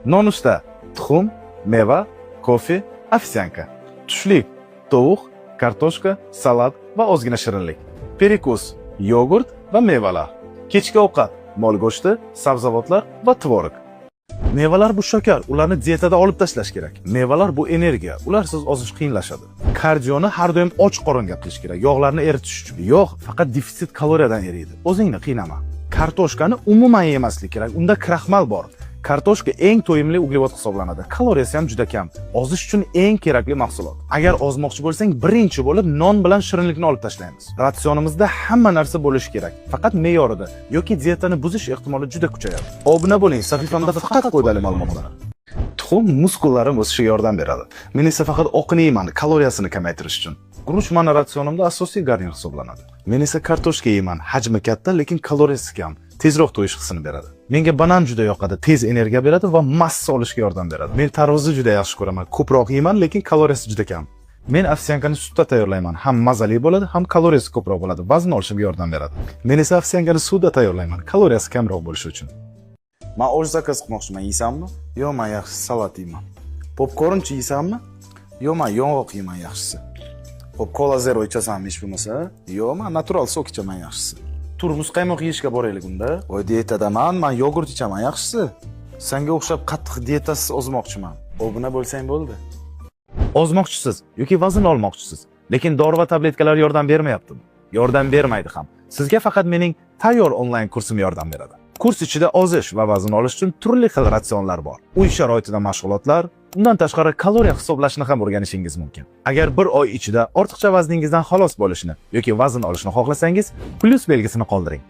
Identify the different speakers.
Speaker 1: Nonushta: tuxum, meva, kofe, ofsianka. Tushlik: tovuq, kartoshka, salat va ozgina shirinlik. Perikus: yogurt va mevalar. Kechki ovqat: mol go'shti, sabzavotlar va tvorog. Mevalar bu shakar, ularni dietada olib tashlash kerak. Mevalar bu energiya, ularsiz ozish qiyinlashadi. Kardioni har doim och qoringa qilish kerak, yog'larni eritish uchun. Yo'q, faqat defitsit kaloriyadan eriydi. O'zingni qiynama. Kartoshkani umuman yemaslik kerak, unda kraxmal bor. Kartoshka eng to'yimli uglevod hisoblanadi. Kaloriyasi ham juda kam. Ozish uchun eng kerakli mahsulot. Agar ozmoqchi bo'lsang, birinchi bo'lib non bilan shirinlikni olib tashlaymiz. Ratsionimizda hamma narsa bo'lishi kerak, faqat me'yorida, yoki dietani buzish ehtimoli juda kuchayadi. Obuna bo'ling, sahifamda faqat foydali ma'lumotlar. Tuxum muskullarim o'sishiga yordam beradi. Men esa faqat oqini yeyman, kaloriyasini kamaytirish uchun. Guruch mani ratsionimda asosiy garnir hisoblanadi. Men esa kartoshka yeyman, hajmi katta, lekin kaloriyasi kam. Tezroq to'yish hissini beradi. Menga banan juda yoqadi, tez energiya beradi va massa olishga yordam beradi. Men tarvuzni juda yaxshi ko'raman, ko'proq yeyman, lekin kaloriyasi juda kam. Men ovsyankani sutda tayyorlayman, ham mazali bo'ladi, ham kaloriyasi ko'proq bo'ladi, vazn olishimga yordam beradi. Men esa ovsyankani suvda tayyorlayman, kaloriyasi kamroq bo'lishi uchun. Men osh zakaz qilmoqchiman, yeysanmi? Yo'q, men yaxshi salat yeyman. Popkornchi yeysanmi? Yo'q, men yong'oq yeyman yaxshisi. Xo'p, Cola Zero ichasanmi hech bo'lmasa? Yo'q, men natural sok ichaman yaxshisi. Turmus qaymoq yeyishga boraylik unda. Voy dietadaman, men yogurt ichaman yaxshisi. Senga o'xshab qattiq dietasiz ozmoqchiman. Obuna bo'lsang bo'ldi. Ozmoqchisiz yoki vazn olmoqchisiz, lekin dori va tabletkalar yordam bermayaptimi? Yordam bermaydi ham. Sizga faqat mening tayyor onlayn kursim yordam beradi. Kurs ichida ozish va vazn olish uchun turli xil ratsionlar bor. Uy sharoitida mashg'ulotlar, undan tashqari kaloriya hisoblashni ham o'rganishingiz mumkin. Agar bir oy ichida ortiqcha vazningizdan xalos bo'lishni yoki vazn olishni xohlasangiz, plyus belgisini qoldiring.